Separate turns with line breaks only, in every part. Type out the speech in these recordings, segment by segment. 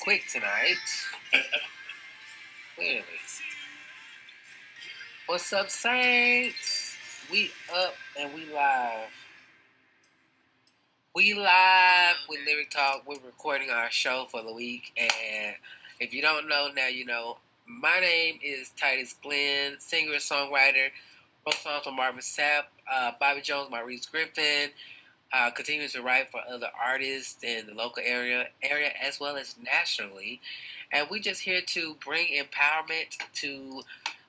quick tonight. Clearly. What's up, Saints? We up and we live. We live with Lyric Talk. We're recording our show for the week. And if you don't know, now you know. My name is Titus Glenn, singer and songwriter. Wrote songs for Marvin, Sapp, Bobby Jones, Marice, Griffin. Continues to write for other artists in the local area as well as nationally. And we just here to bring empowerment to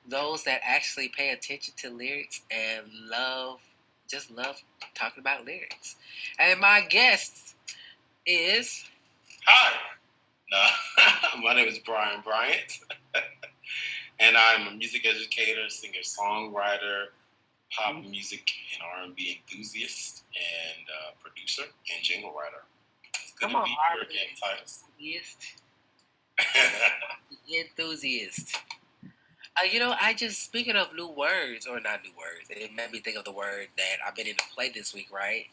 those that actually pay attention to lyrics and love talking about lyrics. And my guest is...
Hi. No, my name is Bryant. And I'm a music educator, singer, songwriter, pop music and R&B enthusiast, and producer and jingle writer. It's good to be here again, Titus.
Enthusiast. Speaking of new words, or not new words, it made me think of the word that I've been in the play this week, right?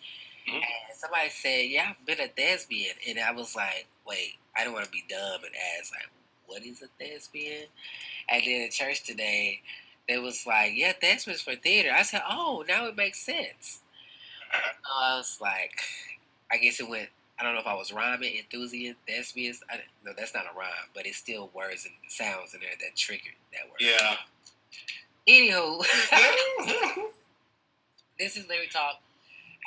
Mm-hmm. And somebody said, yeah, I've been a thespian. And I was like, wait, I don't want to be dumb and ask, like, what is a thespian? And then in church today, they was like, yeah, thespian's for theater. I said, oh, now it makes sense. I was like, I guess it went, I don't know if I was rhyming, enthusiast, thespians. No, that's not a rhyme, but it's still words and sounds in there that triggered that word.
Yeah.
Anywho, this is Lyric Talk,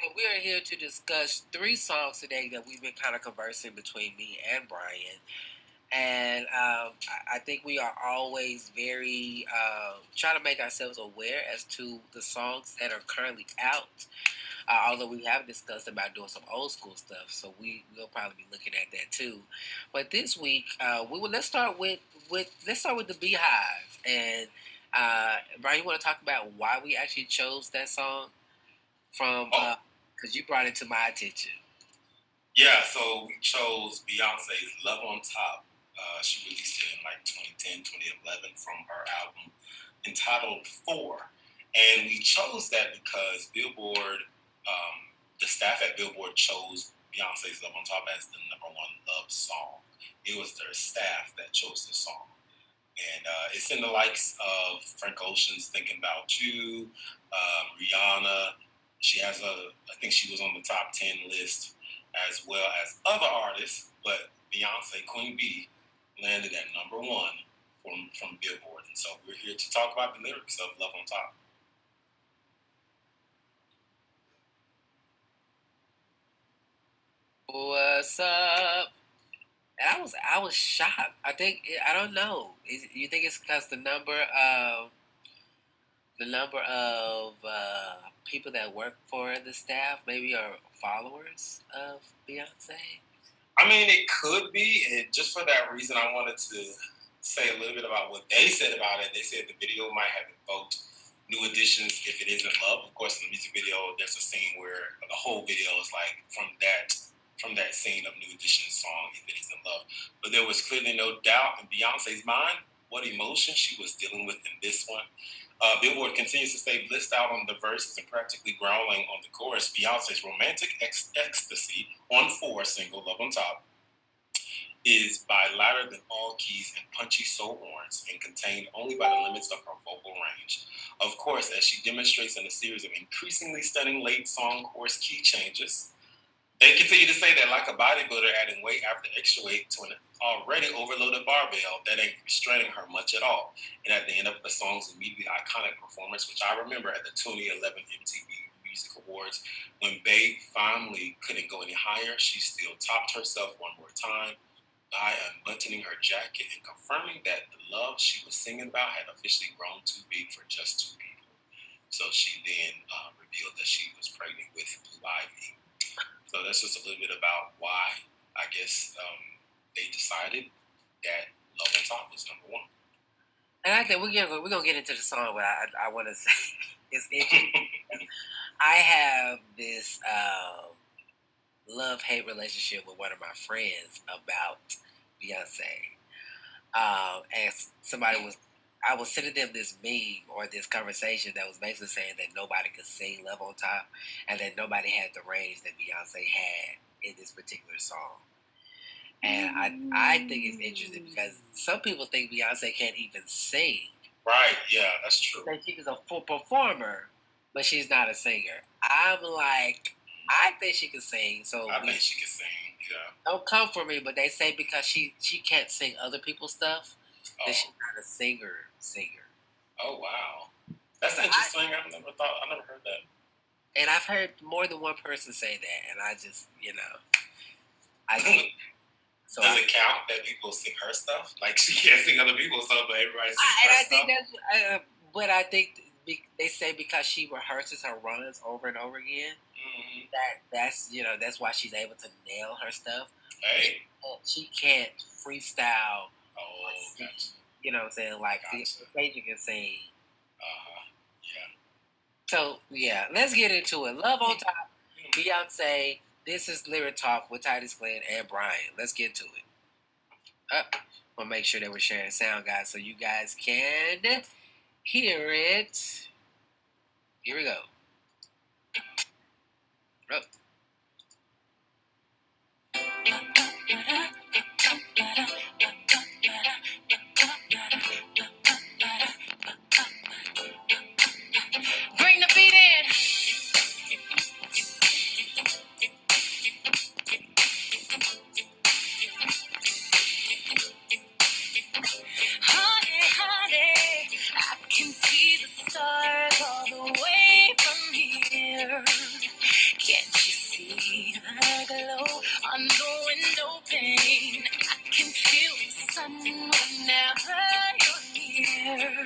and we are here to discuss 3 songs today that we've been kind of conversing between me and Bryant. And I think we are always very trying to make ourselves aware as to the songs that are currently out. Although we have discussed about doing some old school stuff, so we'll probably be looking at that too. But this week, let's start with the Beehive. And Brian, you want to talk about why we actually chose that song from? Because you brought it to my attention.
Yeah, so we chose Beyonce's "Love on Top." She released it in like 2010, 2011 from her album entitled 4. And we chose that because Billboard, the staff at Billboard chose Beyonce's "Love on Top" as the #1 love song. It was their staff that chose the song. And it's in the likes of Frank Ocean's "Thinking About You," Rihanna. I think she was on the top 10 list, as well as other artists, but Beyonce, Queen Bee, landed at #1 from Billboard. And so we're here to talk about the lyrics of "Love on Top."
What's up? I was shocked. I don't know. You think it's because the number of people that work for the staff maybe are followers of Beyonce?
I mean, it could be. And just for that reason, I wanted to say a little bit about what they said about it. They said the video might have evoked new additions if it isn't love. Of course, in the music video, there's a scene where the whole video is like from that scene of New Edition's song, If It Isn't Love. But there was clearly no doubt in Beyonce's mind what emotion she was dealing with in this one. Billboard continues to stay blissed out on the verses and practically growling on the chorus. Beyonce's romantic ecstasy on 4 single, "Love on Top," is by louder than all keys and punchy soul horns and contained only by the limits of her vocal range. Of course, as she demonstrates in a series of increasingly stunning late song chorus key changes. They continue to say that like a bodybuilder adding weight after extra weight to an already overloaded barbell, that ain't restraining her much at all. And at the end of the song's immediately iconic performance, which I remember at the 2011 MTV Music Awards, when Babe finally couldn't go any higher, she still topped herself one more time by unbuttoning her jacket and confirming that the love she was singing about had officially grown too big for just 2 people. So she then revealed that she was pregnant with Blue Ivy. So that's just a little bit about why, I guess, they decided that "Love on Top" was #1.
And I think we're gonna get into the song, but I want to say it's interesting. I have this love-hate relationship with one of my friends about Beyonce. And I was sending them this meme or this conversation that was basically saying that nobody could sing "Love on Top" and that nobody had the range that Beyonce had in this particular song. And I think it's interesting because some people think Beyonce can't even sing.
Right, yeah, that's true.
Like she's a full performer, but she's not a singer. I'm like, I think she can sing. So
I think she can sing, yeah.
Don't come for me, but they say because she can't sing other people's stuff, that she's not a singer.
Oh, wow. That's interesting. I never heard that.
And I've heard more than one person say that, and I just, I think.
So does it count that people sing her stuff? Like she can't sing other people's stuff, but everybody sings her stuff?
Think that's, but I think they say because she rehearses her runs over and over again, that's why she's able to nail her stuff.
Hey.
She can't freestyle.
Oh, gotcha.
You know what I'm saying? Like, Sage can sing.
Yeah. So,
yeah, let's get into it. Love on Top, Beyonce. This is Lyric Talk with Titus, Glenn, and Bryant. Let's get to it. We'll make sure that we're sharing sound, guys, so you guys can hear it. Here we go. Bring the beat in. Honey, I can see the stars all the way from here. Can't you see the glow on the window pane? I can feel the sun whenever you're near.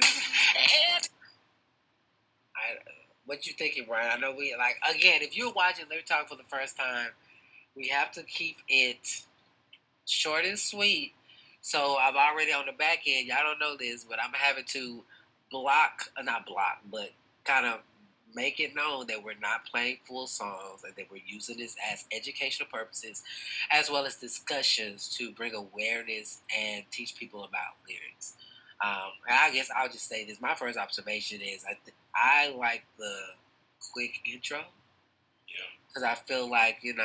What you thinking, Brian? I know we again. If you're watching Lyric Talk for the first time, we have to keep it short and sweet. So I'm already on the back end. Y'all don't know this, but I'm having to not block, but kind of make it known that we're not playing full songs and that we're using this as educational purposes as well as discussions to bring awareness and teach people about lyrics. And I guess I'll just say this. My first observation is I like the quick intro. Because I feel like, in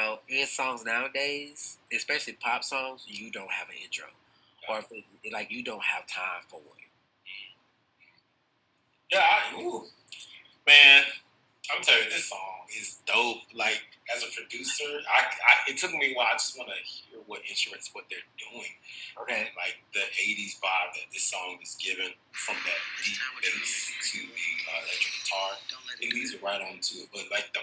songs nowadays, especially pop songs, you don't have an intro. Or if you don't have time for it.
Yeah, man, I'm telling you, this song is dope. Like, as a producer, it took me a while. I just want to hear what instruments, what they're doing.
Okay.
And, like, the 80s vibe that this song is given from that deep bass to the electric guitar. It leads it right on to it. But, like,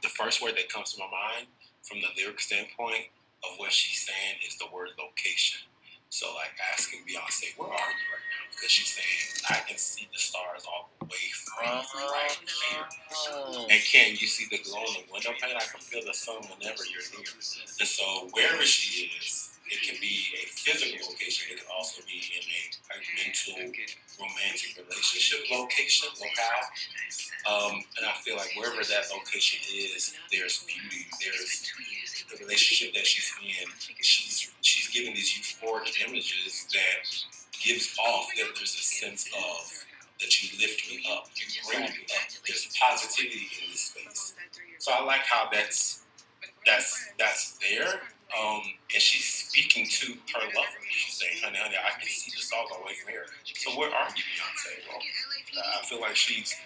the first word that comes to my mind from the lyric standpoint of what she's saying is the word location. So, like, asking Beyonce, where are you right now? Because she's saying, I can see the stars all the way from right here. And can you see the glow in the window pane? I can feel the sun whenever you're near. And so, wherever she is, it can be a physical location. It can also be in a mental, romantic relationship location, locale. And I feel like wherever that location is, there's beauty. There's the relationship that she's in. She's giving these euphoric images that gives off that there's a sense of that you lift me up, you bring me up. There's positivity in this space. So I like how that's there. And she's speaking to her lover. She's saying, honey, I can see the stars all the way from here. So where are you, Beyonce? Well, I feel like she's,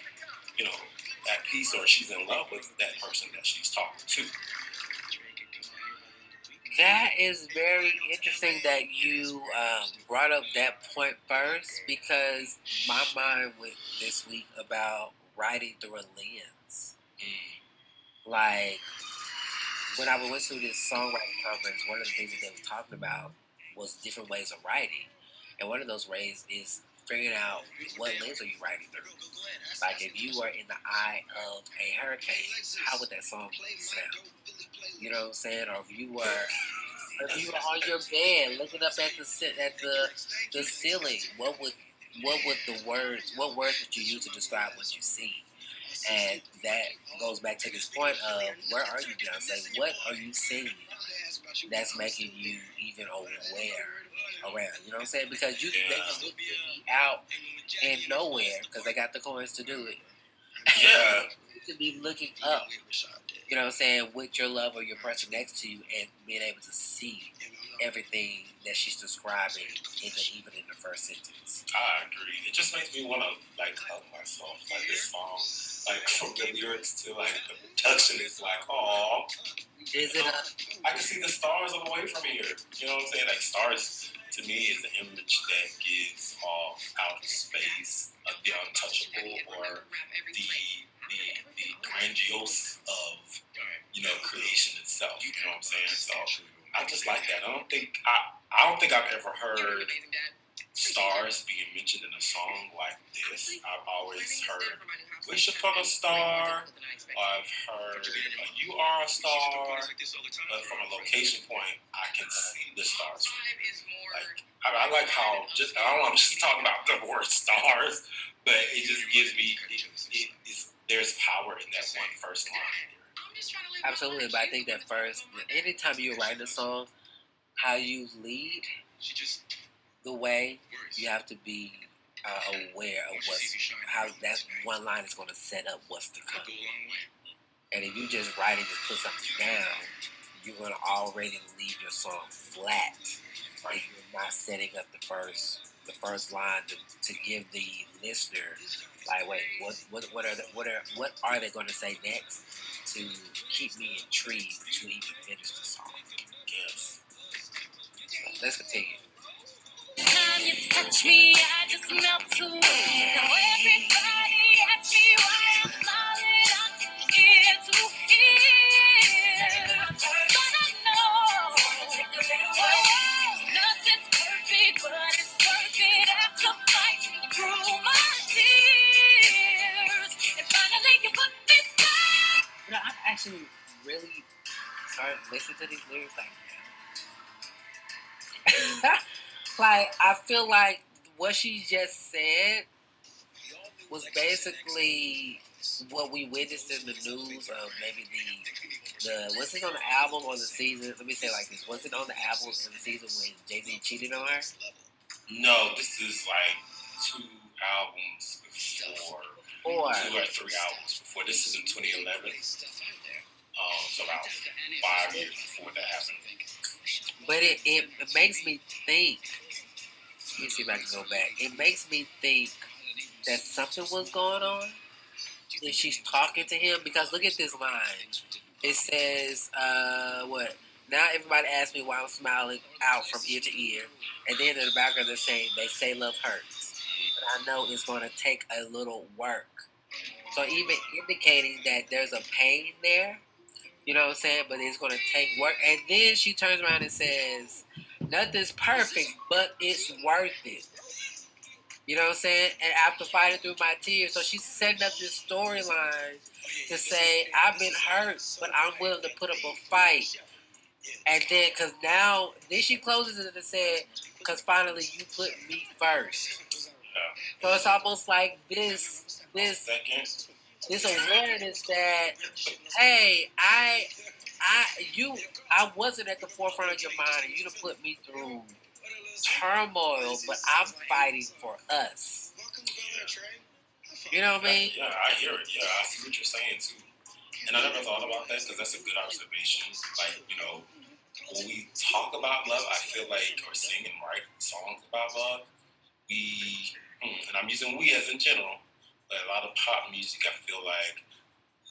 at peace or she's in love with that person that she's talking to. That is very interesting that you brought up that point first, because my mind went this week about writing through a lens. Like, when I went to this songwriting conference, one of the things that they were talking about was different ways of writing. And one of those ways is figuring out what lens are you writing through. Like, if you were in the eye of a hurricane, how would that song sound? You know what I'm saying? Or if you were on your bed looking up at the ceiling, what words would you use to describe what you see? And that goes back to this point of, where are you, Beyonce? What are you seeing that's making you even aware around? You know what I'm saying? Because they can look out in nowhere because they got the coins to do it. Yeah. You should be looking up, you know what I'm saying, with your love or your person next to you and being able to see
everything that she's describing even in the first sentence.
I agree. It just makes me want to like hug myself. Like this song, like from the lyrics to like the production is like, oh,
is it?
I can see the stars all the way from here. You know what I'm saying? Like stars to me is the image that gives off outer space, the untouchable, or the grandiose of creation itself. You know what I'm saying? So I just like that. I don't think I've ever heard stars being mentioned in a song like this. I've always heard we should put a star. I've heard you are a star. But from a location point, I can see the stars. Like I like how I don't know. I'm just talking about the word stars, but it just gives me there's power in that one first line.
Absolutely, but I think that first, anytime you're writing a song, how you lead the way, you have to be aware of how that one line is going to set up what's to come. And if you just write it, just put something down, you're going to already leave your song flat. If you're not setting up the first line to give the listener, like, wait, what are they going to say next to keep me intrigued to even finish the song? Yes. So let's continue.
Time you touch me, I just melt away. Now everybody asks me why I'm smiling. I'm ear to ear, but I know nothing's perfect, but it's perfect after fighting through my tears. And finally you put me back.
I've actually really started listening to these lyrics like I feel like what she just said was basically what we witnessed in the news of maybe the was it on the album or the season? Let me say it like this: was it on the album or the season when Jay-Z cheated on her?
No, this is like 2 albums before, 2 or 3 albums before. This is in 2011. So about 5 years before that happened.
But it makes me think. Let me see if I can go back. It makes me think that something was going on. And she's talking to him because look at this line. It says, what? Now everybody asks me why I'm smiling out from ear to ear. And then in the background they're saying, they say love hurts. But I know it's going to take a little work. So even indicating that there's a pain there, you know what I'm saying? But it's going to take work. And then she turns around and says, nothing's perfect, but it's worth it. You know what I'm saying? And after fighting through my tears, so she's setting up this storyline to say, I've been hurt, but I'm willing to put up a fight. And then, then she closes it and said, because finally you put me first. So it's almost like this awareness that, hey, I wasn't at the forefront of your mind, and you done put me through turmoil, but I'm fighting for us. You know what I mean?
Yeah, I hear it. Yeah, I see what you're saying too. And I never thought about that because that's a good observation. Like, when we talk about love, I feel like, or sing and write songs about love, and I'm using we as in general, but a lot of pop music, I feel like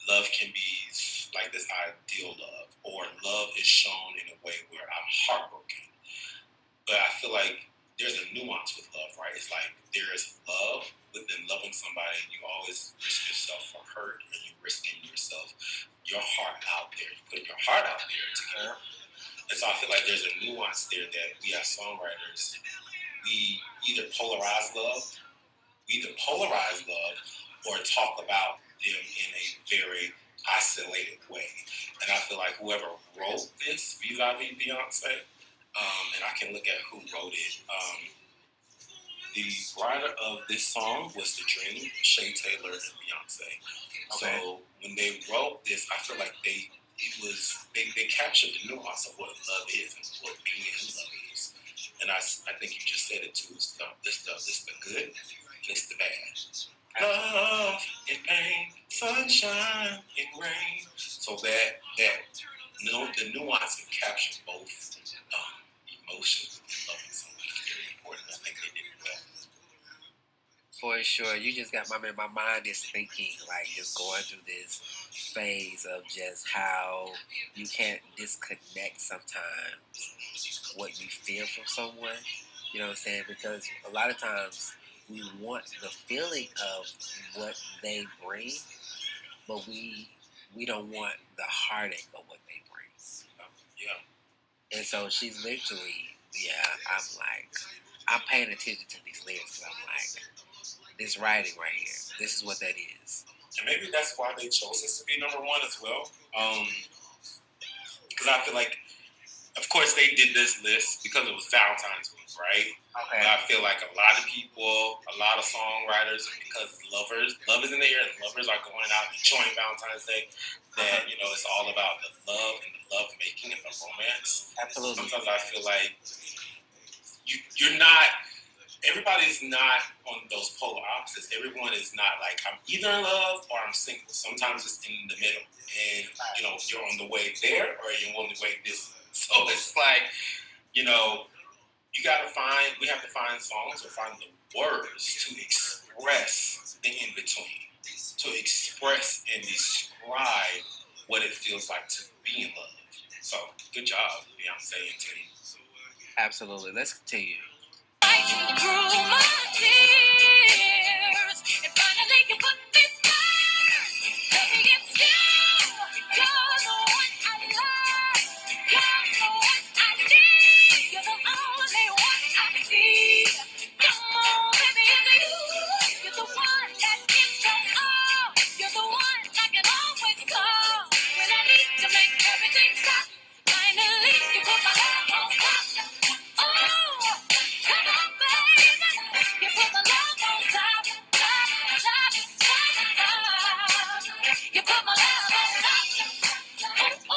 love can be like this ideal love, or love is shown in a way where I'm heartbroken. But I feel like there's a nuance with love, right? It's like there is love, but then loving somebody, you always risk yourself for hurt, and you're risking yourself, your heart out there. You put your heart out there to care. And so I feel like there's a nuance there that we as songwriters, we either polarize love, or talk about them in a very isolated way. And I feel like whoever wrote this, vis-a-vis Beyonce, and I can look at who wrote it. The writer of this song was The Dream, Shay Taylor, and Beyonce. Okay. So when they wrote this, I feel like they captured the nuance of what love is and what being in love is. And I think you just said it too. It's the good, and it's the bad. Love and pain, sunshine and rain. So that the nuance can capture both emotions in loving someone is very important. I think they did it well.
For sure. You just got my mind is thinking, like, just going through this phase of just how you can't disconnect sometimes what you feel from someone. You know what I'm saying? Because a lot of times we want the feeling of what they bring, but we don't want the heartache of what they bring.
Yeah.
And so she's literally, I'm paying attention to these lyrics. 'Cause I'm like, this writing right here, this is what that is.
And maybe that's why they chose this to be number one as well. Because I feel like, of course, they did this list because it was Valentine's week, right?
Okay.
But I feel like a lot of people, a lot of songwriters, because love is in the air, and lovers are going out enjoying Valentine's Day, that, you know, it's all about the love and the love making and the romance.
Absolutely.
Sometimes I feel like you're not, everybody's not on those polar opposites. Everyone is not like, I'm either in love or I'm single. Sometimes it's in the middle. And, you know, you're on the way there or you're on the way this way. So it's like, you know, we have to find songs or find the words to express the in between, to express and describe what it feels like to be in love. So, good job, Beyonce and team.
Absolutely. Let's continue.
Through my tears, and finally you put me first. Baby, it's you. You're the one I love. You're the one I need. You're the only one I see. Come on, baby, it's you. You're the one that gives me all. You're the one I can always call when I need to make everything stop. Finally, you put my love on top. Oh, come on, baby. You put my love on top, top, top, top, top. You put my love on top. Oh,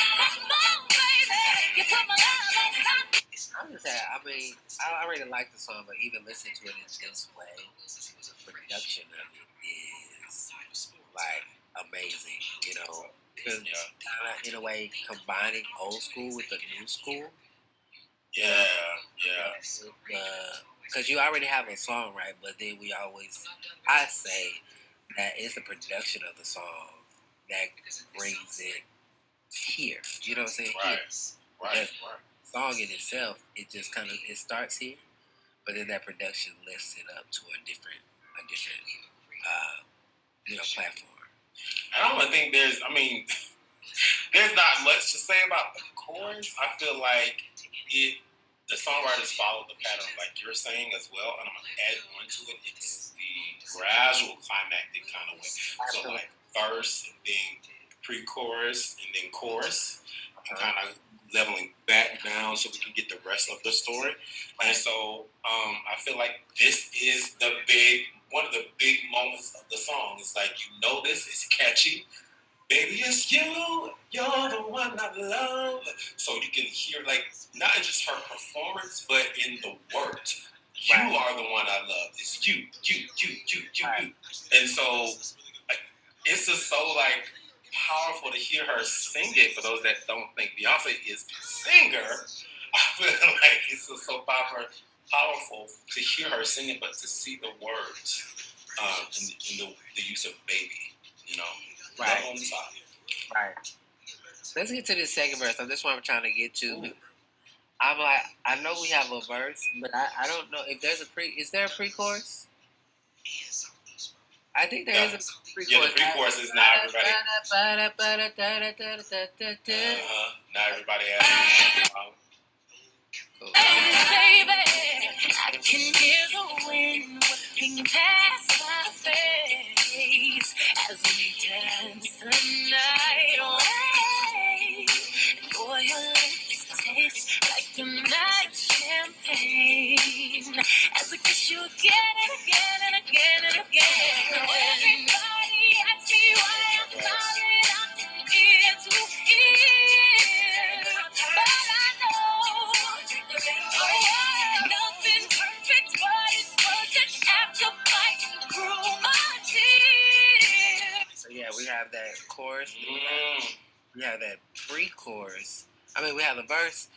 come on, baby. You put my love on top.
I'm just saying, I really like the song, but even listening to it in this way, the production of it is like amazing, you know. Because kind of in a way combining old school with the new school.
Yeah.
Because you already have a song, right? But then I say that it's the production of the song that brings it here. You know what I'm saying?
Right.
Here. The song in itself, it just kind of it starts here, but then that production lifts it up to a different platform.
I don't think there's not much to say about the chorus. I feel like the songwriters followed the pattern like you're saying as well, and I'm going to add on to it. It's the gradual climactic kind of way. So like verse, and then pre-chorus, and then chorus, kind of leveling back down so we can get the rest of the story. And so I feel like this is one of the big moments of the song. It's like, you know, this is catchy. Baby, it's you. You're the one I love. So you can hear, like, not just her performance, but in the words. You are the one I love. It's you. And so, like, it's just so, like, powerful to hear her sing it. For those that don't think Beyonce is a singer, I feel like it's just so powerful to hear her sing it, but to see the words in the use of baby, you know.
Right.
On top.
Right. Let's get to this second verse. That's what I'm trying to get to. Ooh. I'm like, I know we have a verse, but I don't know if there's is there a pre-chorus? I think there is a pre-chorus.
Yeah, the pre-chorus is not everybody. Not everybody has.
Baby, I can hear the wind whipping past my face as we dance the night away. And boy, your lips taste like the night champagne as I kiss you again and again and again and again. Everybody asks me why I'm falling out ear to ear, but I know nothing perfect, but it's worth it after fighting through my tears.
So yeah, we have that chorus. We have that pre-chorus. I mean, we have the verse,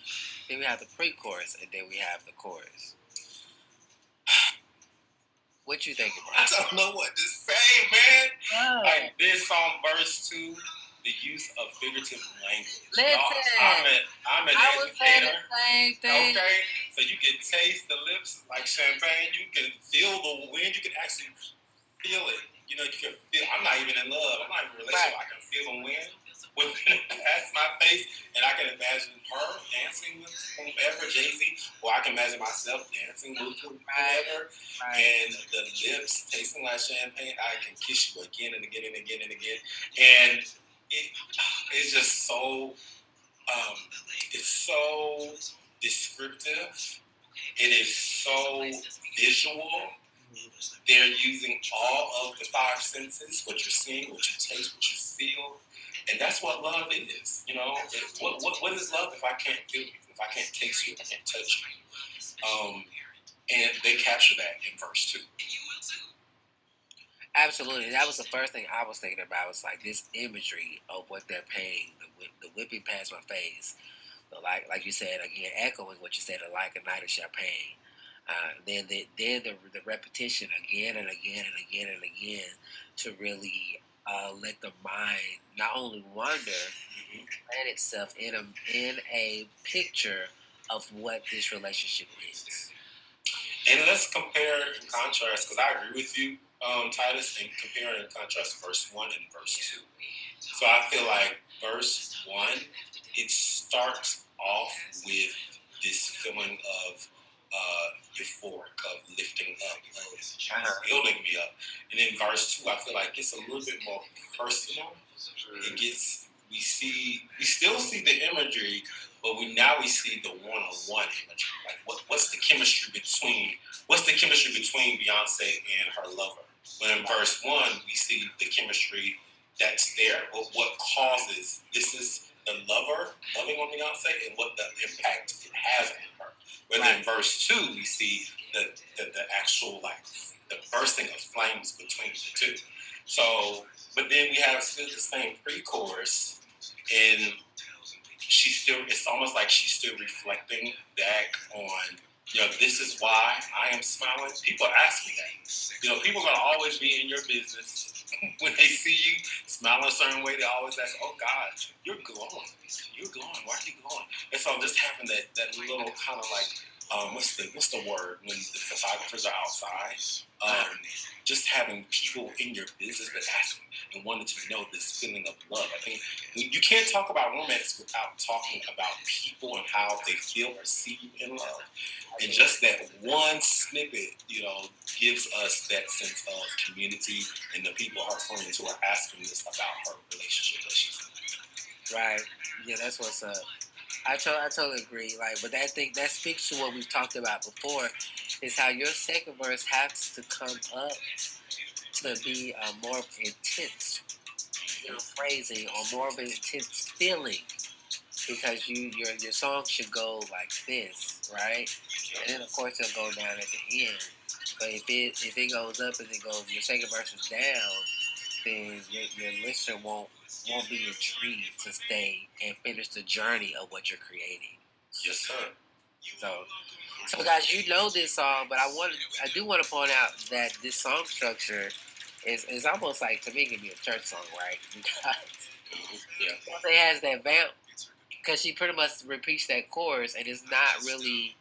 then we have the pre-chorus, and then we have the chorus. What you think,
I don't know what to say, man.
Oh.
Like this song, verse 2, the use of figurative language.
Listen,
I'm an educator.
The same thing.
Okay, so you can taste the lips like champagne. You can feel the wind. You can actually feel it. You know, you can feel. I'm not even in love. I'm not even in a relationship. Right. I can feel the wind past my face, and I can imagine her dancing with whomever, Jay-Z, or I can imagine myself dancing with whomever, and the lips tasting like champagne. I can kiss you again and again and again and again, and it's just so, it's so descriptive. It is so visual. They're using all of the five senses: what you're seeing, what you taste, what you feel. And that's what love is, you know. What is love if I can't feel you, if I can't taste you, if I can't touch you? And they capture that in verse 2.
Absolutely, that was the first thing I was thinking about. Was like this imagery of what they're paying, the whipping past my face, like you said again, echoing what you said, like a night of champagne. Then the repetition again and again and again and again to really let the mind not only wander, plan itself in a picture of what this relationship is.
And let's compare and contrast, because I agree with you, Titus, and compare and contrast verse 1 and verse 2. So I feel like verse 1, it starts off with this feeling of euphoric, of lifting up, of building me up. And in verse 2, I feel like it's a little bit more personal. It gets, we still see the imagery, but we see the one-on-one imagery. Like what's the chemistry between Beyonce and her lover? But in verse 1, we see the chemistry that's there, but what causes, this is the lover loving on Beyonce and what the impact it has on her. But in verse 2, we see the actual, like, the bursting of flames between the two. So, but then we have still the same pre-chorus, and it's almost like she's still reflecting back on, you know, this is why I am smiling. People ask me that. You know, people are going to always be in your business. When they see you smiling a certain way, they always ask, oh, God, you're glowing. You're glowing. Why are you glowing? And so just having that little kind of like, what's the word when the photographers are outside? Just having people in your business that ask and wanted to know this feeling of love. I think you can't talk about romance without talking about people and how they feel or see you in love. And just that one snippet, you know, gives us that sense of community and the people, her friends, who are asking this about her relationship that she's in.
Right. Yeah, that's what's up. I totally agree. Like, but that speaks to what we've talked about before, is how your second verse has to come up to be a more intense phrasing or more of an intense feeling, because your song should go like this, right? And then of course it'll go down at the end. But if it goes up and it goes, your second verse is down, then your listener won't be intrigued to stay and finish the journey of what you're creating.
Yes, sir.
So guys, you know this song, but I do want to point out that this song structure is almost like, to me, it can be a church song, right? Because it has that vamp, because she pretty much repeats that chorus, and it's not really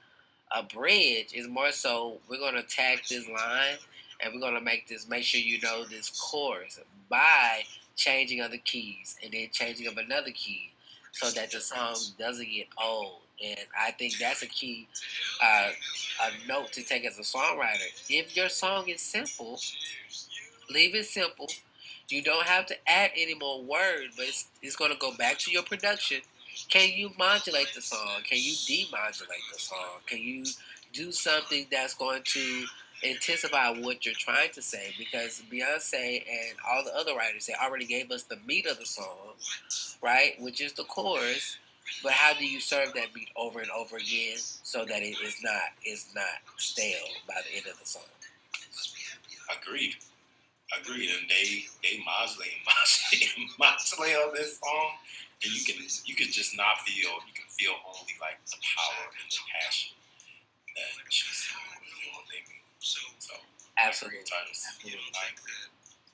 a bridge. It's more so, we're gonna tag this line, and we're gonna make sure you know this chorus by changing of the keys and then changing of another key, so that the song doesn't get old. And I think that's a key, a note to take as a songwriter. If your song is simple, leave it simple. You don't have to add any more words, but it's going to go back to your production. Can you modulate the song? Can you demodulate the song? Can you do something that's going to intensify what you're trying to say? Because Beyonce and all the other writers, they already gave us the meat of the song, right? Which is the chorus. But how do you serve that beat over and over again so that it is not stale by the end of the song?
Agreed. And they modulate on this song, and you can just not feel. You can feel only like the power and the passion that she's making. So
Absolutely.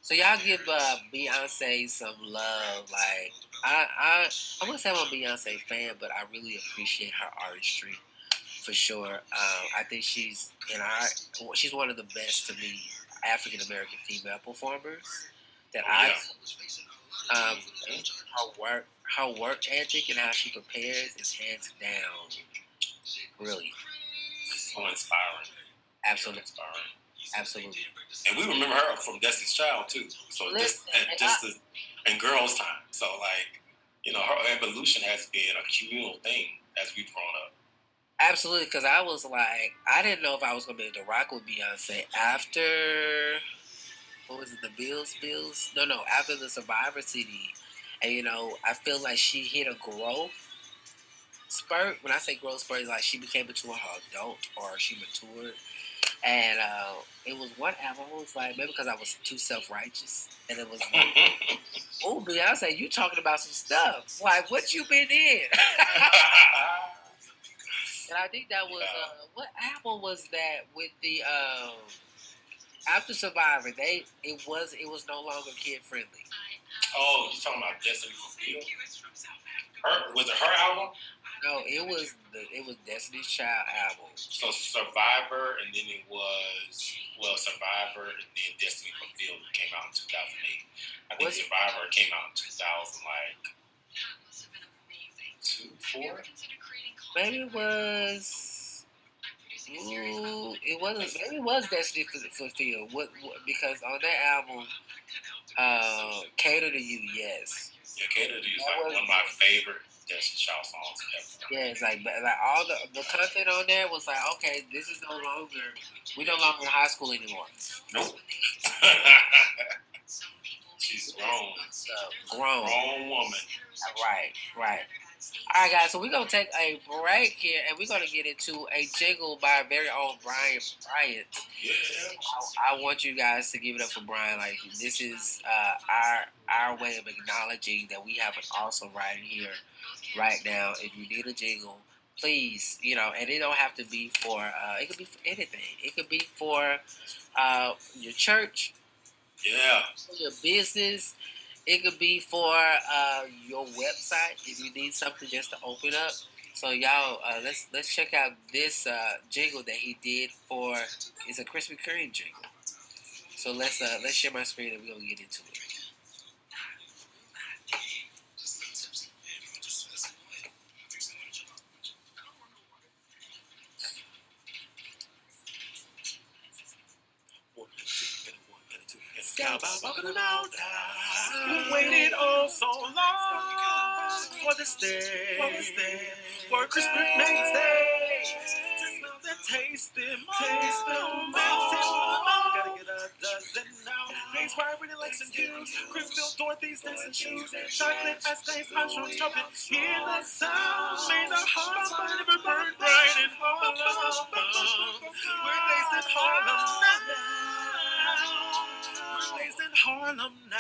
So y'all give Beyonce some love. Like I wouldn't say I'm a Beyonce fan, but I really appreciate her artistry for sure. I think she's one of the best to me African American female performers that her work ethic and how she prepares is hands down brilliant.
So inspiring.
Absolutely inspiring. Absolutely.
And we remember her from Destiny's Child too. So and Girls Time. So like, her evolution has been a communal thing as we've grown up.
Absolutely, because I was like, I didn't know if I was gonna be able to rock with Beyonce after what was it, the Bills? No, after the Survivor CD, and I feel like she hit a growth spurt. When I say growth spurt, it's like she became into an adult or she matured. And it was one album. I was like, maybe because I was too self-righteous, and it was like, oh, Beyonce, you talking about some stuff? Like, what you been in? And I think that was what album was that with the after Survivor? It was no longer kid friendly.
Oh, you talking about Destiny Fulfilled? Was it her album?
No, it was Destiny's Child album.
So Survivor, and then it was Survivor, and then Destiny Fulfilled came out in 2008. I think Survivor came out in 2000, like 2004.
Maybe it was. It wasn't. Maybe it was Destiny Fulfilled. What? Because on that album, "Cater to You," yes.
Yeah, "Cater to You" is like one of my favorite Destiny Child songs ever.
Yeah, it's like all the content on there was like, okay, this is we're no longer in high school anymore.
Nope. She's grown.
Grown
woman.
Right. All right, guys. So we're gonna take a break here, and we're gonna get into a jingle by our very own Bryant.
Yeah.
I want you guys to give it up for Bryant. Like, this is our way of acknowledging that we have an awesome writer here right now. If you need a jingle, please, and it don't have to be for. It could be for anything. It could be for your church.
Yeah.
For your business. It could be for your website if you need something just to open up. So y'all, let's check out this jingle that he did for. It's a Krispy Kreme jingle. So let's share my screen and we're gonna get into it.
We waited oh so long for this day, for Christmas Day. To smell the taste and gotta get a dozen now. Face where I really like some juice. Griffin, Dorothy's dancing shoes. Chocolate ice cream, I'm sure chocolate. Hear the sound, made the heart never burn bright in Harlem. We're based in Harlem now. Raised in Harlem now.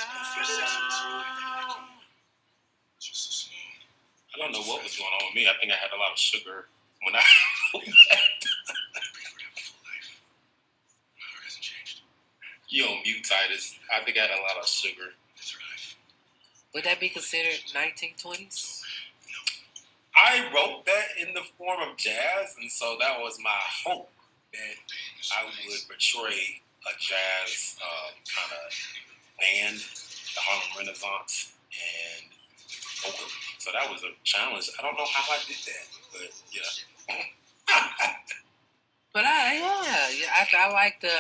I don't know what was going on with me. I think I had a lot of sugar when I. You on mute, Titus. I think I had a lot of sugar.
Would that be considered 1920s?
I wrote that in the form of jazz, and so that was my hope that I would portray a jazz kind of band, the Harlem Renaissance, and vocal. So that was a challenge. I don't know how I did that, but yeah.
But I like the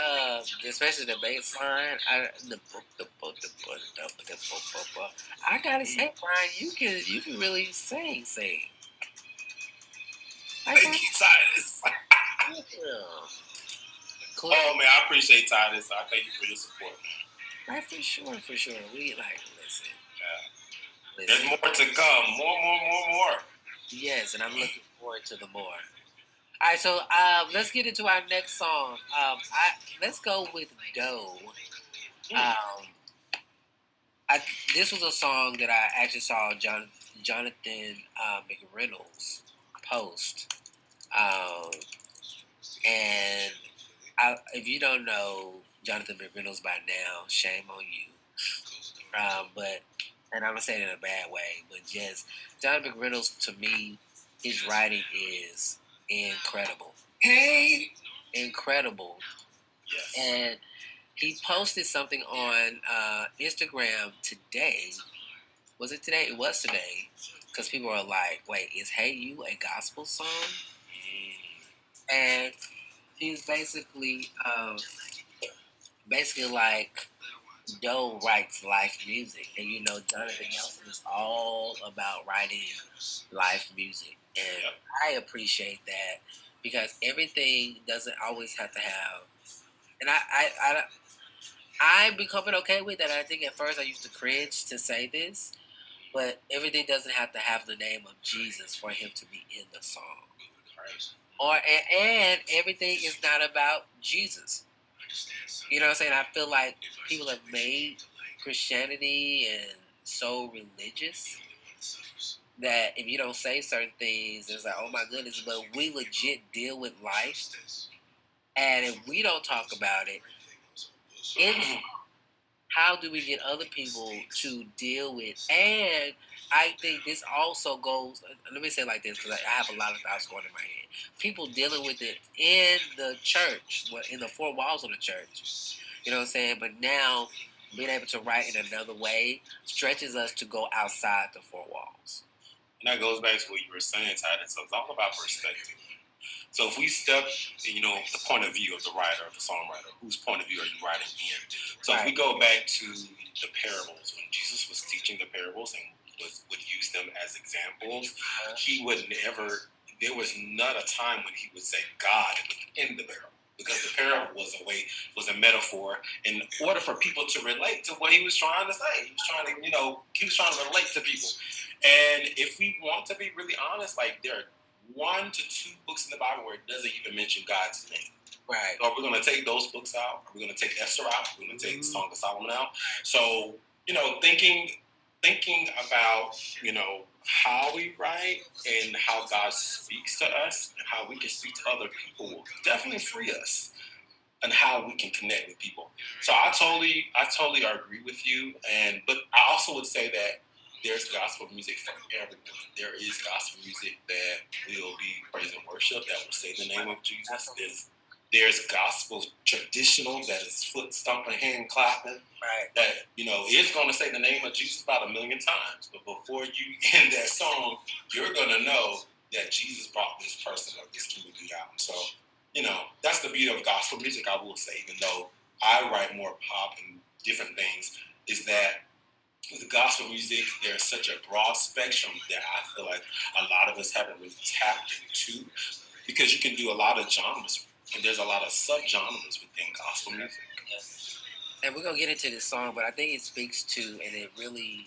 especially the bass line. I gotta say, Brian, you can really sing.
Thank you, Titus.
Cool.
Oh man, I appreciate Titus. I thank you for your support.
Right, for sure. We listen.
Yeah. There's more to come. More.
Yes, and I'm looking forward to the more. All right, so let's get into our next song. Let's go with Doe. This was a song that I actually saw Jonathan McReynolds post, and if you don't know Jonathan McReynolds by now, shame on you. But and I'm not saying it in a bad way, but just Jonathan McReynolds, to me, his writing is incredible. Hey, incredible.
Yes.
And he posted something on Instagram today. Was it today? It was today. Because people are like, wait, is Hey You a gospel song? And he's basically like, Doe writes life music. And you know, Jonathan Nelson is all about writing life music. And I appreciate that because everything doesn't always have to have. And I'm becoming okay with that. I think at first I used to cringe to say this, but everything doesn't have to have the name of Jesus for him to be in the song. Or and everything is not about Jesus. You know what I'm saying? I feel like people have made Christianity and so religious that if you don't say certain things, it's like, oh my goodness, but we legit deal with life. And if we don't talk about it, how do we get other people to deal with? And I think this also goes, let me say it like this, because I have a lot of thoughts going in my head. People dealing with it in the church, in the four walls of the church. You know what I'm saying? But now, being able to write in another way stretches us to go outside the four walls.
And that goes back to what you were saying, Titus. So it's all about perspective. So if we step, the point of view of the writer, of the songwriter, whose point of view are you writing in? So if we go back to the parables, when Jesus was teaching the parables and would use them as examples, he would never, there was not a time when he would say God within the parable. Because the parable was a metaphor in order for people to relate to what he was trying to say. He was trying to relate to people. And if we want to be really honest, like there are 1 to 2 books in the Bible where it doesn't even mention God's name.
Right.
So are we going to take those books out? Are we going to take Esther out? Are we going to take Song of Solomon out? So, thinking about, how we write and how God speaks to us and how we can speak to other people will definitely free us and how we can connect with people. So I totally agree with you. But I also would say that there's gospel music for everyone. There is gospel music that will be praise and worship, that will say the name of Jesus. There's gospel traditional that is foot stomping, hand clapping, that is going to say the name of Jesus about 1,000,000 times. But before you end that song, you're going to know that Jesus brought this person or this community out. So, that's the beauty of gospel music, I will say, even though I write more pop and different things, is that with gospel music, there's such a broad spectrum that I feel like a lot of us haven't really tapped into, because you can do a lot of genres, and there's a lot of subgenres within gospel music.
And we're going to get into this song, but I think it speaks to, and it really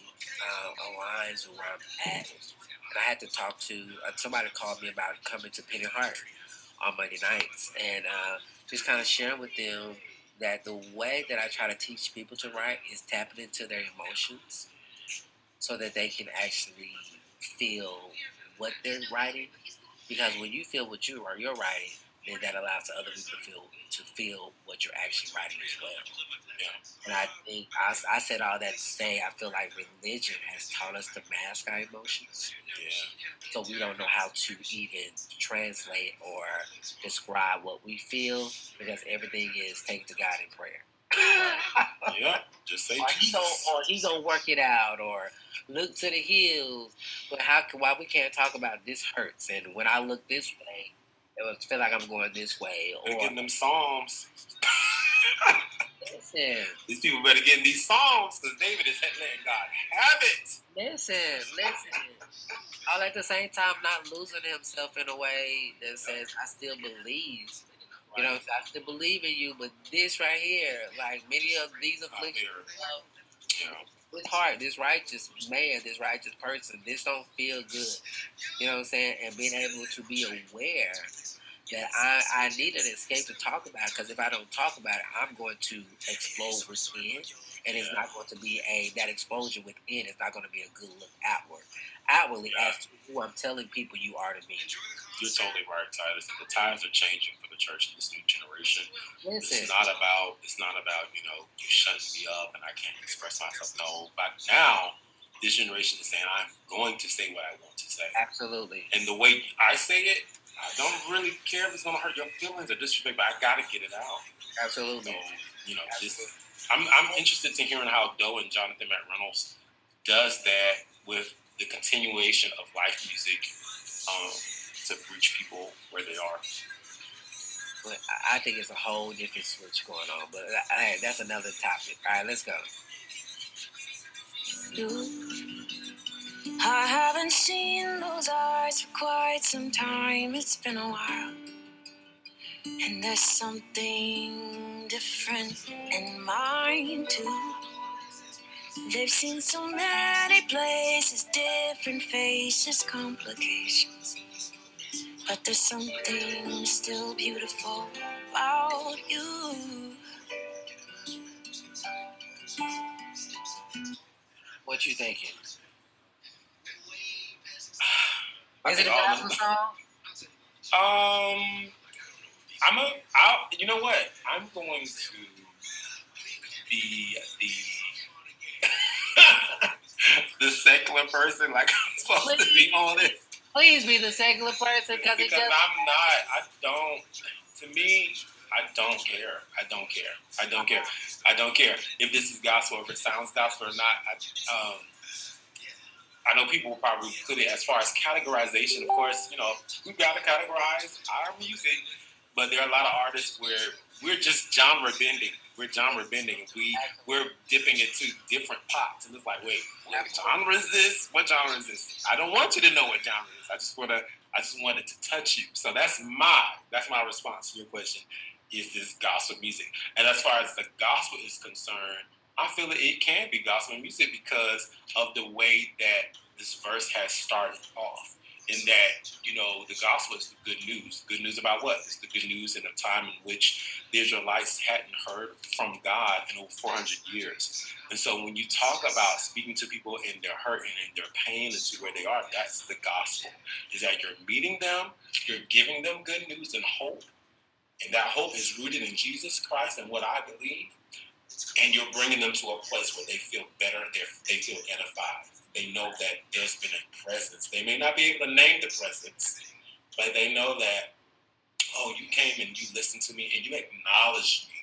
aligns with where I'm at. And I had to talk to, somebody called me about coming to Penny Heart on Monday nights, and just kind of sharing with them that the way that I try to teach people to write is tapping into their emotions so that they can actually feel what they're writing. Because when you feel what you're writing, then that allows other people to feel what you're actually writing as well. Yeah. And I think I said all that to say I feel like religion has taught us to mask our emotions.
Yeah.
So we don't know how to even translate or describe what we feel, because everything is take to God in prayer.
Yeah, just say
He's gonna work it out, or look to the hills. But why we can't talk about this hurts, and when I look this way, it would feel like I'm going this way. Or
getting them Psalms.
Listen.
These people better get in these Psalms, because David is letting God have it.
Listen. All at the same time, not losing himself in a way that says, I still believe. Right. I still believe in you, but this right here, like many of these afflictions, this heart, this righteous man, this righteous person, this don't feel good. You know what I'm saying? And being able to be aware that I need an escape to talk about it, because if I don't talk about it, I'm going to explode within. and it's not going to be that exposure within. It's not going to be a good look outwardly as to who I'm telling people you are to me.
You're totally right, Titus. The times are changing for the church in this new generation.
Listen.
It's not about you shut me up and I can't express myself. No, but now this generation is saying I'm going to say what I want to say.
Absolutely.
And the way I say it, I don't really care if it's going to hurt your feelings or disrespect, but I got to get it out.
Absolutely.
So, I'm interested in hearing how Doe and Jonathan McReynolds does that with the continuation of life music to reach people where they are.
But I think it's a whole different switch going on. But that's another topic. All right, let's go.
I haven't seen those eyes for quite some time. It's been a while. And there's something different in mine too. They've seen so many places, different faces, complications. But there's something still beautiful about you.
What you thinking? Is it a gospel song?
You know what? I'm going to be the secular person, like I'm supposed to be on this.
Please be the secular person
because I'm not. To me, I don't care. I don't care if this is gospel, if it sounds gospel or not. I know people will probably put it as far as categorization. Of course, we've got to categorize our music, but there are a lot of artists where we're just genre bending. We're genre bending. We're dipping into different pots, and it's like, wait, what genre is this? What genre is this? I don't want you to know what genre it is. I just wanted to touch you. So that's my response to your question. Is this gospel music? And as far as the gospel is concerned, I feel that it can be gospel music because of the way that this verse has started off. In that, the gospel is the good news. Good news about what? It's the good news in a time in which the Israelites hadn't heard from God in over 400 years. And so when you talk about speaking to people in their hurt and in their pain and to where they are, that's the gospel. Is that you're meeting them, you're giving them good news and hope. And that hope is rooted in Jesus Christ and what I believe. And you're bringing them to a place where they feel better, they feel edified. They know that there's been a presence. They may not be able to name the presence, but they know that, you came and you listened to me and you acknowledged me.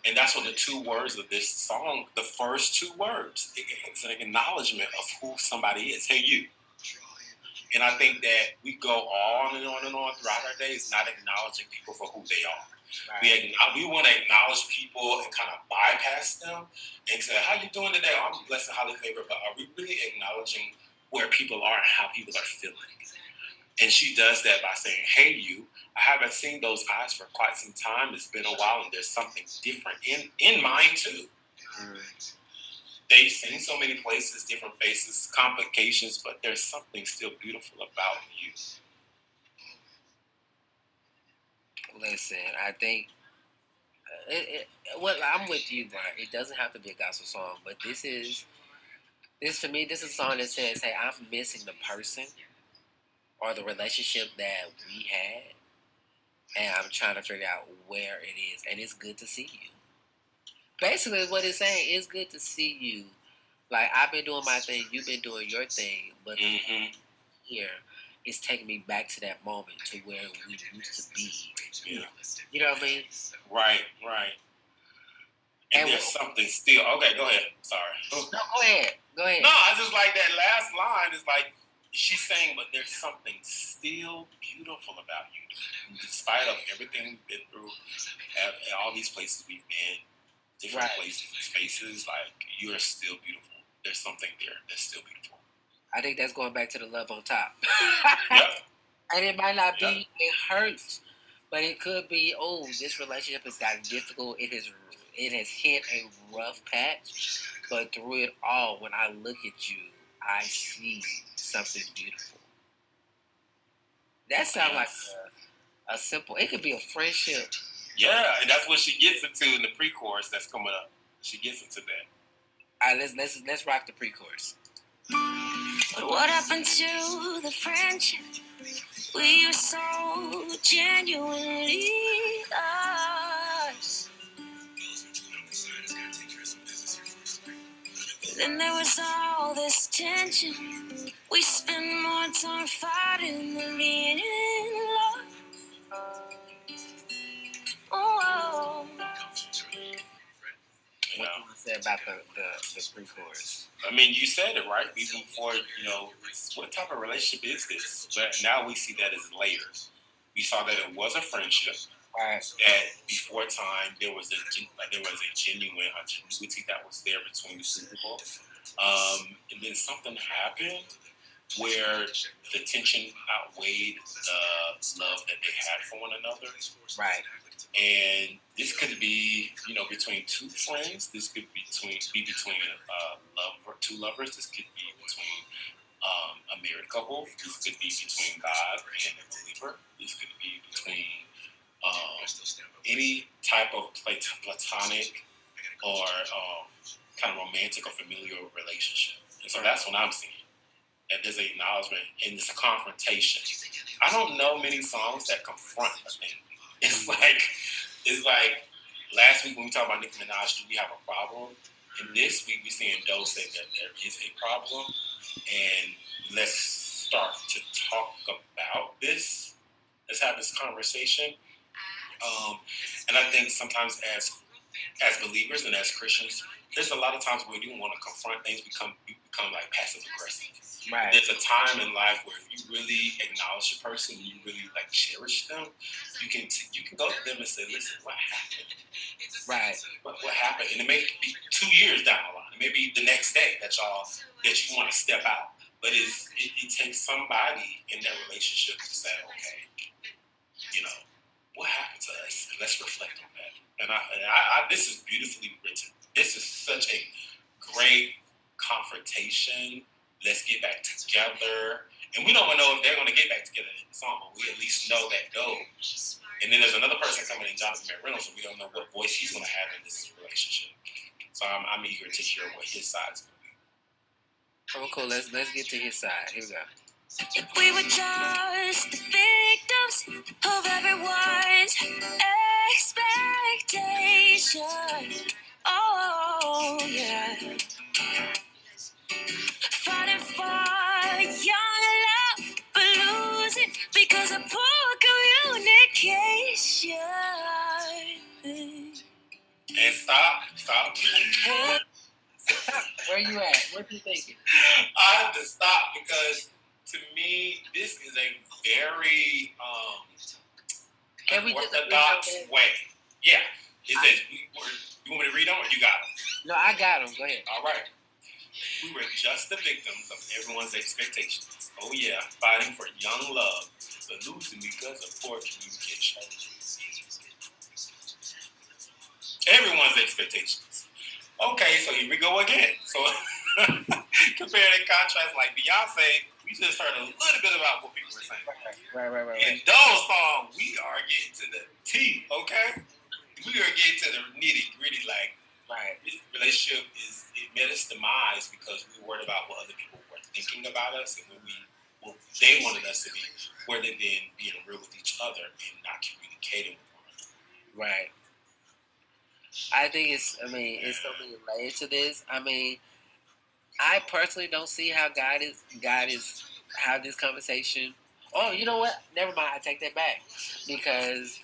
And that's what the two words of this song, the first two words, it's an acknowledgement of who somebody is. Hey, you. And I think that we go on and on and on throughout our days not acknowledging people for who they are. Right. We want to acknowledge people and kind of bypass them and say, how you doing today? I'm blessed and highly favored. But are we really acknowledging where people are and how people are feeling? And she does that by saying, hey, you, I haven't seen those eyes for quite some time. It's been a while and there's something different in mine too. They've seen so many places, different faces, complications, but there's something still beautiful about you.
Listen, I think I'm with you, Brian. It doesn't have to be a gospel song, but this to me, this is a song that says, hey, I'm missing the person or the relationship that we had, and I'm trying to figure out where it is, and it's good to see you. Basically, what it's saying, it's good to see you. Like, I've been doing my thing, you've been doing your thing, but here, it's taking me back to that moment to where we used to be. Yeah. You know what I mean?
Right. And there's something still. Okay, go ahead. Sorry.
No, go ahead.
No, I just like that last line. Is like she's saying, but there's something still beautiful about you. In spite of everything we've been through, and all these places we've been, different places, spaces, like you're still beautiful. There's something there that's still beautiful.
I think that's going back to the love on top.
Yep.
And it might not be, it hurts, but it could be, this relationship has gotten difficult. It has hit a rough patch, but through it all, when I look at you, I see something beautiful. That sounds like a simple, it could be a friendship.
Yeah, and that's what she gets into in the pre-chorus that's coming up. She gets into that.
All right, let's rock the pre-chorus.
But what happened to the friendship? We were so genuinely ours. Then there was all this tension. We spent more time fighting than being in love. Oh.
What do you say about the pre-chorus?
I mean, you said it right. Even before, what type of relationship is this? But now we see that as layers. We saw that it was a friendship.
Right.
That before time there was a genuine ingenuity that was there between the two people. And then something happened where the tension outweighed the love that they had for one another.
Right.
And this could be, between two friends. This could be between two lovers. This could be between a married couple. This could be between God and a believer. This could be between any type of platonic or kind of romantic or familial relationship. And so that's what I'm seeing. That there's an acknowledgement and it's a confrontation. I don't know many songs that confront a thing. It's like last week when we talked about Nicki Minaj, do we have a problem? And this week we're seeing Doe say that there is a problem, and let's start to talk about this. Let's have this conversation. And I think sometimes as believers and as Christians, there's a lot of times where we do want to confront things, become like passive aggressive.
Right.
There's a time in life where if you really acknowledge a person, you really like cherish them, you can go to them and say, "Listen, what happened?"
Right.
What happened? And it may be 2 years down the line. It may be the next day that you want to step out. But it takes somebody in that relationship to say, "Okay, what happened to us? And let's reflect on that." And I this is beautifully written. This is such a great confrontation. Let's get back together. And we don't know if they're going to get back together in the song, but we at least know that go. And then there's another person coming in, Jonathan McReynolds, so we don't know what voice he's going to have in this relationship. So I'm eager to hear what his side is going to be.
Oh, cool. Let's get to his side. Here we go.
If we were just the victims of everyone's expectation. Oh, yeah. Fighting for young love, but losing because of poor communication.
And stop.
Where you at? What you thinking?
I have to stop because to me, this is a very orthodox way. Yeah. It says, you want me to read them or you got them?
No, I got them. Go ahead.
All right. We were just the victims of everyone's expectations. Oh, yeah, fighting for young love, but losing because of poor communication. Everyone's expectations. Okay, so here we go again. So compare and contrast, like Beyonce, we just heard a little bit about what people were saying.
Right.
In those songs, we are getting to the T, okay? We are getting to the nitty-gritty, like,
right.
This relationship it met its demise because we were worried about what other people were thinking about us and what they wanted us to be, rather than being real with each other and not communicating with one another.
Right. I think it's so many layers to this. I mean, I personally don't see how God is how this conversation. Oh, you know what? Never mind. I take that back because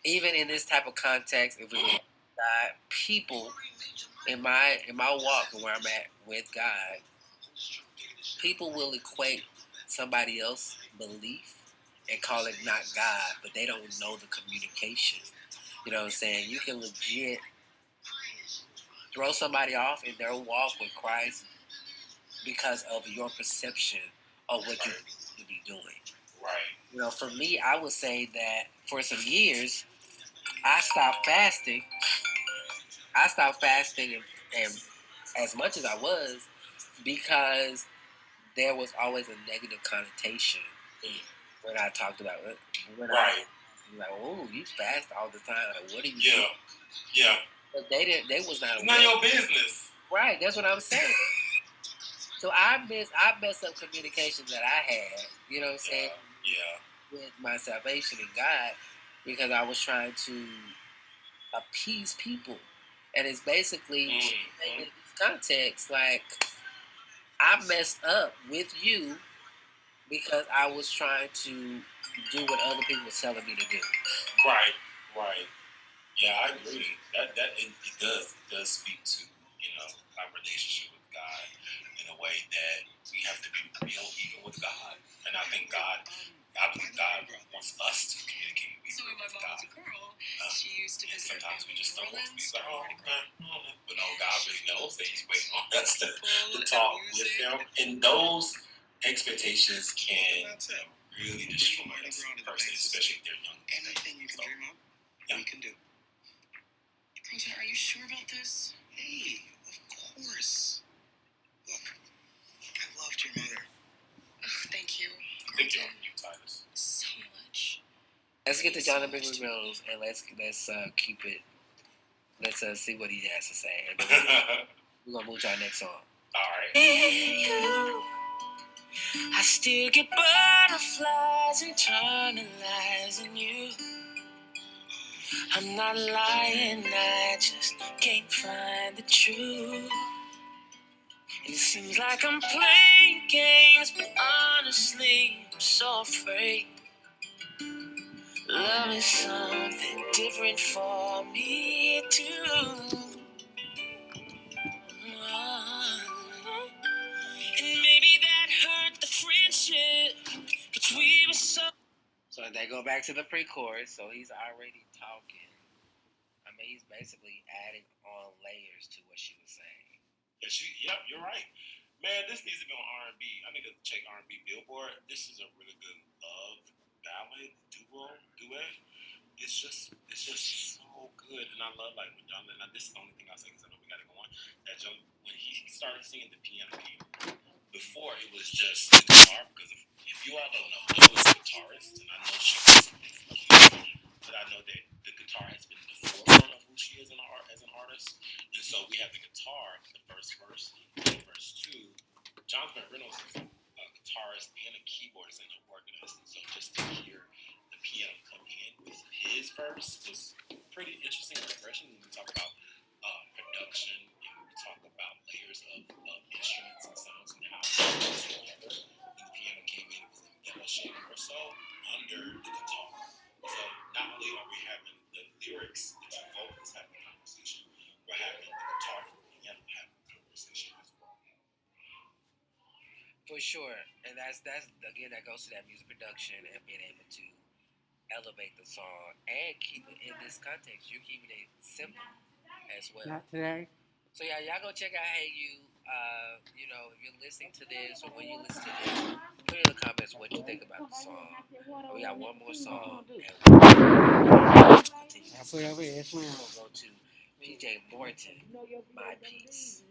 even in this type of context, if we God, people in my walk and where I'm at with God, people will equate somebody else's belief and call it not God, but they don't know the communication. You know what I'm saying? You can legit throw somebody off in their walk with Christ because of your perception of what you should be doing.
Right.
For me, I would say that for some years, I stopped fasting and as much as I was because there was always a negative connotation when I talked about it.
Right.
Like, oh, you fast all the time. Like, what are you
doing? Yeah.
But they was not.
It's none of your business.
Right, that's what I'm saying. So I messed up communication that I had, you know what I'm saying?
Yeah.
With my salvation in God because I was trying to appease people. And it's basically in this context, like I messed up with you because I was trying to do what other people were telling me to do.
Right. Yeah, I agree. That it does speak to our relationship with God in a way that we have to be real even with God. And I think I believe God wants us to communicate with God. And sometimes we just don't want to be like, oh, okay. But no, God really knows that He's waiting on us to talk with Him. And those expectations can really destroy us, personally, especially if they're young.
Anything you can dream up, we can do. Project, are you sure about this? Hey, of course. Look, I loved your mother. Thank you.
Thank you, Titus.
So much.
Let's get to Jonathan Rose and let's keep it. Let's see what he has to say. And then we're gonna move to our next song.
All right.
I still get butterflies internalizing you. I'm not lying, I just can't find the truth. It seems like I'm playing games, but honestly, I'm so afraid. Love is something different for me too. And maybe that hurt the friendship, 'cause we were so...
So they go back to the pre-chorus, so he's already talking. I mean, he's basically adding on layers to what she was saying.
Yep, you're right. Man, this needs to be on R&B. I need to check R&B Billboard. This is a really good love ballad duet. It's just so good, and I love like when John. Now this is the only thing I'll say because I know we got to go on. That John, when he started singing the piano key, before it was just the guitar. Because if you all don't know, Joe is a guitarist, and I know she is but I know that the guitar has been the forefront of who she is as an artist. And so we have the guitar, the first verse, and verse 2. Jonathan Reynolds is a guitarist and a keyboardist and an organist. And so just to hear the piano come in with his verse was pretty interesting and refreshing. When we talk about production and we talk about layers of instruments and sounds and how it comes together. And the piano came in, it was embellishing more so under the guitar. So not only are we having the lyrics, the two vocals having a conversation, we're having the guitar and the piano having a conversation as well.
For sure, and that's again that goes to that music production and being able to elevate the song and keep it in this context. You're keeping it simple as well.
Not today.
So yeah, y'all go check out Hey You. If you're listening to this or when you listen to this, put in the comments what you think about the song. We got one more song. And
That's whatever it is, man.
We'll go to PJ Morton, My Piece.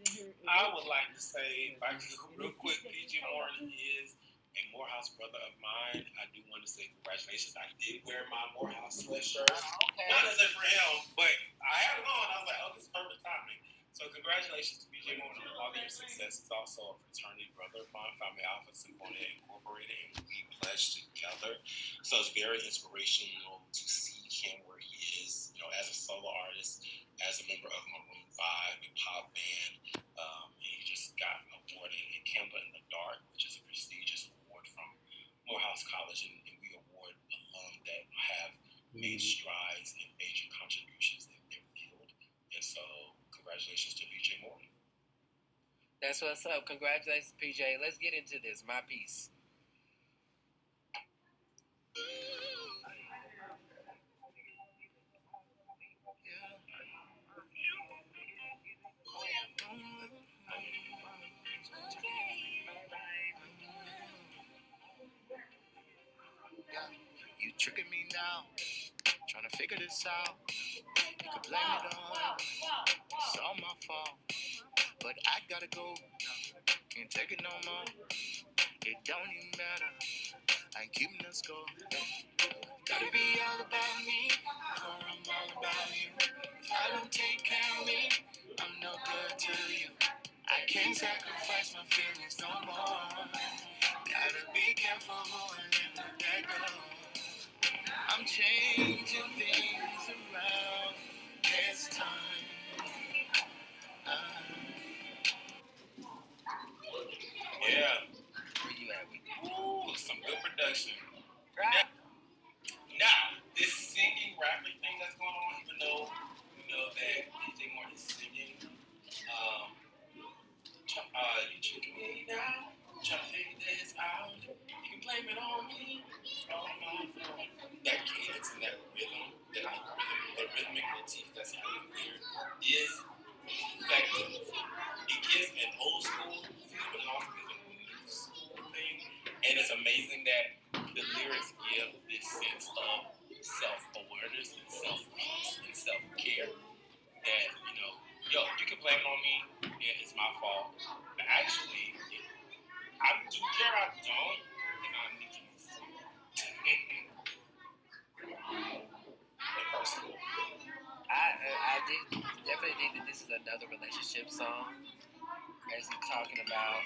I would like to say, if I can go real quick, PJ Morton is a Morehouse brother of mine. I do want to say congratulations. I did wear my Morehouse sweatshirt.
Okay.
Not as for him, but I had it on. I was like, oh, this is perfect timing. So congratulations to PJ Morton on all of your success. He's also a fraternity brother of mine, Family Alpha Symphonia Incorporated, and we pledged together. So it's very inspirational to see him where he is, as a solo artist, as a member of Maroon 5 and pop band. And he just got awarded in Candle in the Dark, which is a prestigious award from Morehouse College, and we award alum that have made strides and major contributions in their field. And so, congratulations to PJ Morton.
That's what's up. Congratulations, PJ. Let's get into this. My Piece.
You tricking me now, trying to figure this out. You can blame it on, it's all my fault. But I gotta go, can't take it no more. It don't even matter, I ain't keeping the score. Gotta be all about me, or I'm all about you. If I don't take care of me, I'm no good to you. I can't sacrifice my feelings no more. Gotta be careful who I let that go. I'm changing things around this time.
Yeah.
Where you at with it?
Ooh, some good production.
Right.
Now, this singing, rapping thing that's going on, even though we know that DJ Morton is singing, you tricking me now, trying to figure this out. You can blame it on me. It's all my fault. That cadence and that rhythm, that rhythmic motif that's happening there is effective. It gives an old school feel, but it also gives a new school thing. And it's amazing that the lyrics give this sense of self-awareness and self-peace and self-care. That, you can blame it on me. Yeah, it's my fault. But actually, I do care, I don't, and I need to be personal.
I definitely think that this is another relationship song, as he's talking about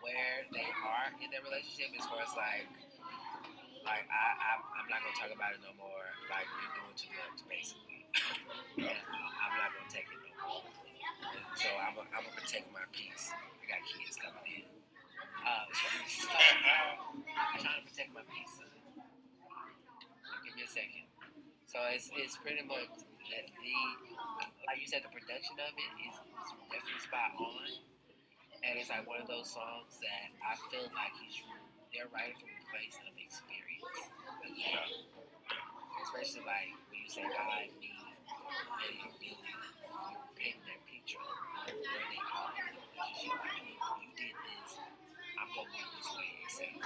where they are in their relationship, as far as I'm not gonna talk about it no more. Like, you're doing too much, basically. I'm not gonna take it no more. So I'm gonna protect my peace. I got kids coming in. So I'm trying to protect my peace. Give me a second. So it's pretty much like you said, the production of it is definitely spot on, and it's like one of those songs that I feel like they're writing from a place of experience, especially like when you say I, me, and you're painting that picture of where they are in the relationship. Like, you did this, I'm gonna go this way, etc.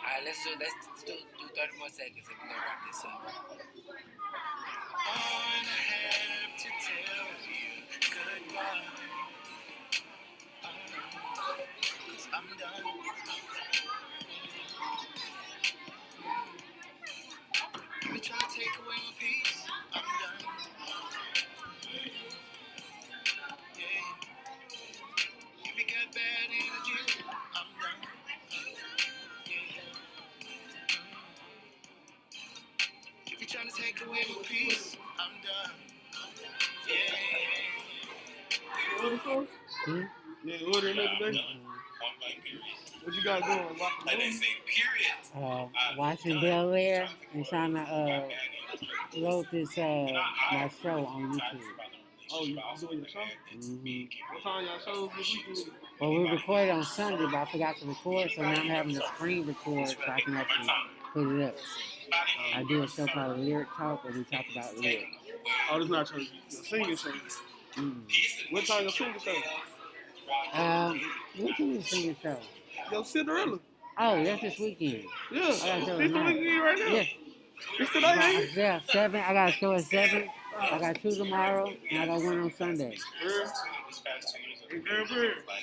Alright, let's do 30 more seconds and we're gonna wrap this up.
I have to tell you goodbye. 'Cause I'm done. You try to take away my peace. I'm done. Yeah. If you got bad energy, I'm done. Yeah. If you're trying to take away my peace, I'm done. Yeah.
You order for? Yeah, you order another day? What you got going?
Like they say, period.
Watching Bel Air and trying to load this my show on YouTube.
Oh, you doing your show?
Mm-hmm.
What time y'all shows this weekend?
Well, we recorded on Sunday, but I forgot to record, so now I'm having a screen record so I can actually put it up. I do a show called Lyric Talk, where we talk about lyrics.
Oh, this not your singing show. What time your singing show?
What you singing show?
Yo, Cinderella.
Oh, that's this weekend.
Yeah,
I got a show
it's the
tonight.
weekend right now.
Yeah.
It's today, ain't it?
Yeah, 7. I got a show at 7. I got 2 tomorrow, and I got 1 on Sunday.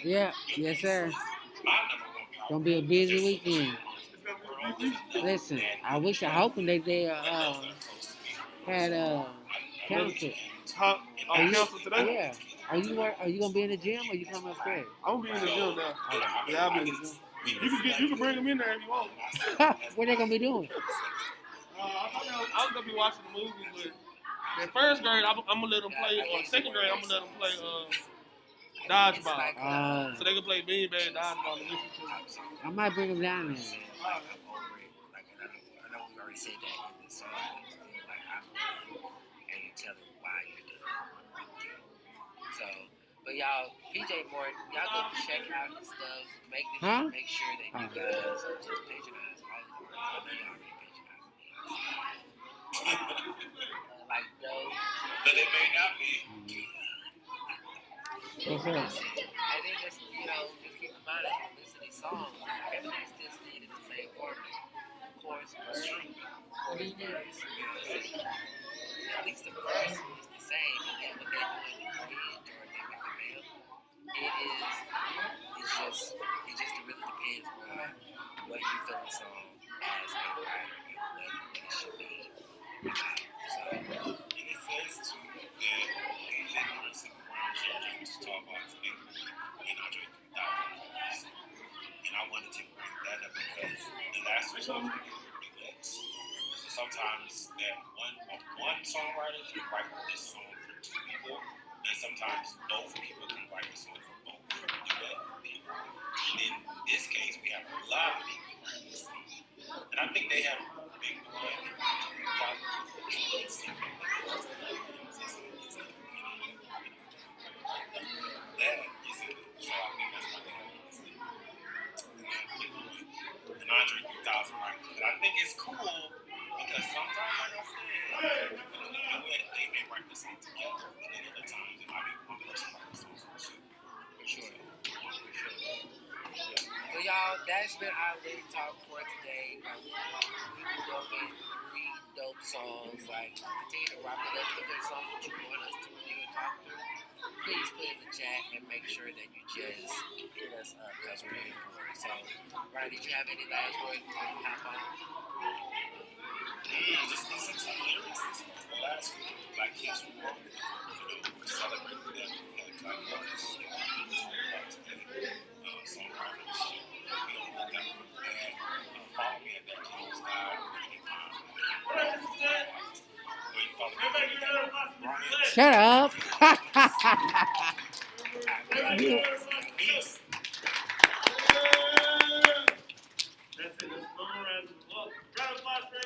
Yeah, yes, sir. Gonna be a busy weekend. Listen, I hoping they had canceled.
Council today?
Yeah. Are you gonna be in the gym or you coming upstairs?
I'm gonna be in the gym now. Yeah, I'll be in the gym. You can bring them in there if you want.
What they gonna be doing?
I was gonna be watching the movie, but in first grade, I'm gonna let them play. Or second grade, I'm gonna let them play dodgeball. So they can play beanbag dodgeball and listen to.
I might bring them down there.
I know we already said that in the song, but still, like, I'm done, and you tell them why you're done. So, but y'all, PJ Morton, y'all go check out his stuff. Make sure that you guys just patronize all his artists. I know y'all already patronize me. Like Joe.
But it may not be.
What's up?
And then just keep in mind as you listen to these songs, everything's still staying in the same format. Chorus, verse, chorus, at least the verse is the same, and then what they do in the bridge or they make the mail, it just really depends on what you feel the song as a writer and what it should be.
And it says too that ignorance of the brown children to talk about today and Andre 3000. And I wanted to bring that up because the last two songs we did were duets. So sometimes that one songwriter can write this song for two people, and sometimes both people can write a song for both duet people. And in this case, we have a lot of people writing this song. And I think they have a big duet. Andre 3000 right. But I think it's cool because sometimes, like I said, they may write the song together, and then other times it might be one person writing the song too. For sure.
So y'all, that's been our Lit Talk for today. We will go get 3 dope songs. Like, continue to rock with us. If there's songs that you want us to review and talk through, please put in the chat and make sure that you just hit us up because we're ready for it. So, Ryan, did you have any last words before we hop on?
Just listen to the lyrics. This was the last week. Black Kids Who Wrote It. We celebrated them. We had Black artists today. Songwriters. We don't look at them bad. Follow me at that King's God.
Shut up.